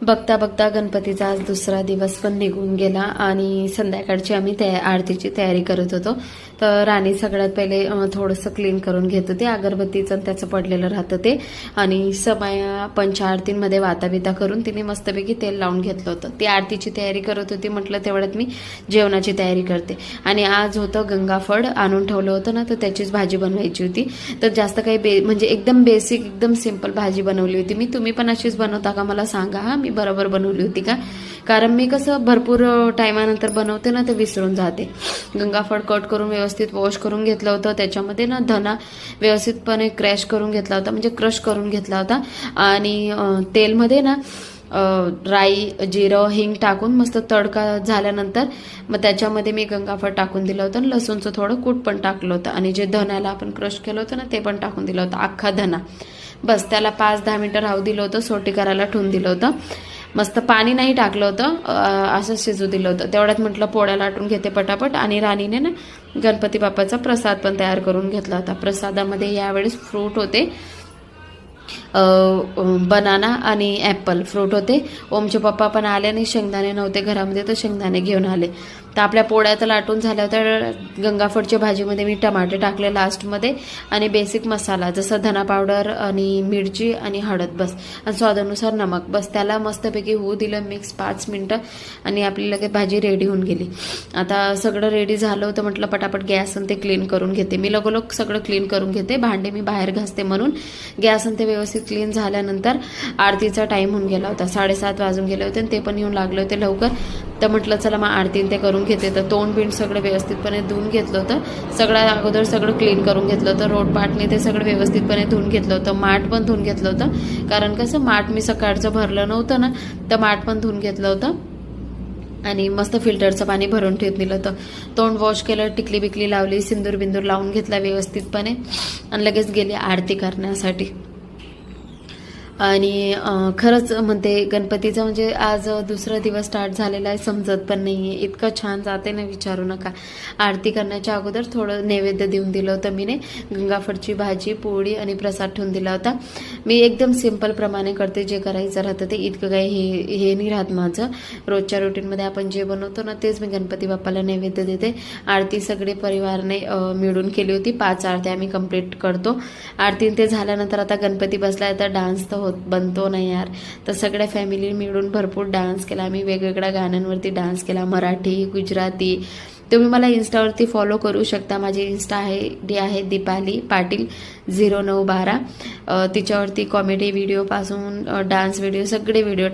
बघता बघता गणपतीचा आज दुसरा दिवस पण निघून गेला आणि संध्याकाळची आम्ही आरतीची तयारी करत होतो. तर राणी सगळ्यात पहिले थोडंसं क्लीन करून घेत होते. अगरबत्तीचं आणि त्याचं पडलेलं राहतं ते, आणि समया पंचआरतींमध्ये वाताबिता करून तिने मस्तपैकी तेल लावून घेतलं होतं. ती आरतीची तयारी करत होती. म्हटलं तेवढ्यात मी जेवणाची तयारी करते. आणि आज होतं गंगाफळ आणून ठेवलं होतं ना, तर त्याचीच भाजी बनवायची होती. तर जास्त काही म्हणजे एकदम बेसिक एकदम सिंपल भाजी बनवली होती मी. तुम्ही पण अशीच बनवता का मला सांगा. हा, मी बरोबर बनवली होती का? कारण मी कसं भरपूर टायमानंतर बनवते ना, ते विसरून जाते. गंगाफळ कट करून व्यवस्थित वॉश करून घेतलं होतं. त्याच्यामध्ये ना धना व्यवस्थितपणे क्रॅश करून घेतला होता, म्हणजे क्रश करून घेतला होता. आणि तेलमध्ये ना राई, जिरं, हिंग टाकून मस्त तडका झाल्यानंतर मग त्याच्यामध्ये मी गंगाफळ टाकून दिलं होतं आणि लसूणचं थोडं कूट पण टाकलं होतं. आणि जे धण्याला आपण क्रश केलं होतं ना, ते पण टाकून दिलं होतं, अख्खा धना. बस त्याला 5-10 मिनिटं राहू दिलं होतं, सोटी करायला ठेवून दिलं होतं. मस्त पाणी नाही टाकलं होतं, असं शिजू दिलं होतं. तेवढ्यात म्हटलं पोळ्या लाटून घेते पटापट. आणि राणीने ना गणपती बाप्पाचा प्रसाद पण तयार करून घेतला होता. प्रसादामध्ये यावेळेस फ्रूट होते, बनाना आणि ॲपल फ्रूट होते. ओमचे पप्पा पण आले आणि शेंगदाणे नव्हते घरामध्ये, तर शेंगदाणे घेऊन आले. तर आपल्या पोळ्या तर लाटून झाल्या होत्या. गंगाफळच्या भाजीमध्ये मी टमाटे टाकले लास्टमध्ये, आणि बेसिक मसाला जसं धना पावडर आणि मिरची आणि हळद, बस, आणि स्वादानुसार नमक. बस त्याला मस्तपैकी होऊ दिलं मिक्स 5 मिनटं, आणि आपली लगेच भाजी रेडी होऊन गेली. आता सगळं रेडी झालं होतं. म्हटलं पटापट गॅस आणि ते क्लीन करून घेते. मी लगोलग सगळं क्लीन करून घेते. भांडे मी बाहेर घासते म्हणून गॅस आणि ते व्यवस्थित क्लीन झाल्यानंतर आरतीचा टाइम होऊन गेला होता. 7:30 वाजून गेले होते आणि ते पण येऊन लागले होते लवकर. तर म्हटलं चला मग आरतीने ते करून घेते. तर तोंड बिंड सगळं व्यवस्थितपणे धुवून घेतलं होतं. सगळं अगोदर सगळं क्लीन करून घेतलं होतं. रोटपाटने ते सगळं व्यवस्थितपणे धुवून घेतलं होतं. माठ पण धुवून घेतलं होतं, कारण कसं माठ मी सकाळचं भरलं नव्हतं ना, तर माठ पण धुवून घेतलं होतं. आणि मस्त फिल्टरचं पाणी भरून ठेवून दिलं होतं. तोंड वॉश केलं, टिकली बिकली लावली, सिंदूर बिंदूर लावून घेतला व्यवस्थितपणे, आणि लगेच गेली आरती करण्यासाठी. आणि खरंच म्हणते गणपतीचं म्हणजे आज दुसरा दिवस स्टार्ट झालेला आहे, समजत पण नाही आहे. इतकं छान जाते ना, विचारू नका. आरती करण्याच्या अगोदर थोडं नैवेद्य देऊन दिलं होतं मीने. गंगाफळची भाजी, पोळी आणि प्रसाद ठेवून दिला होता. मी एकदम सिंपल प्रमाणे करते, जे करायचं राहतं ते. इतकं काही हे नाही राहत माझं. रोजच्या रुटीनमध्ये आपण जे बनवतो ना, तेच मी गणपती बाप्पाला नैवेद्य देते. आरती सगळे परिवारने मिळून केली होती. 5 आरती आम्ही कंप्लीट करतो. आरती ते झाल्यानंतर आता गणपती बसला, तर डान्स तर बनतो नाही यार. तर सगळ्या फॅमिली मिळून भरपूर डान्स केला. आम्ही वेगवेगळ्या गाण्यांवरती डान्स केला, मराठी, गुजराती. तुम्ही मला इन्स्टावरती फॉलो करू शकता. माझी इन्स्टा आहे दीपाली पाटील 0912. तिच्यावरती कॉमेडी व्हिडिओ पासून डान्स व्हिडिओ सगळे व्हिडिओ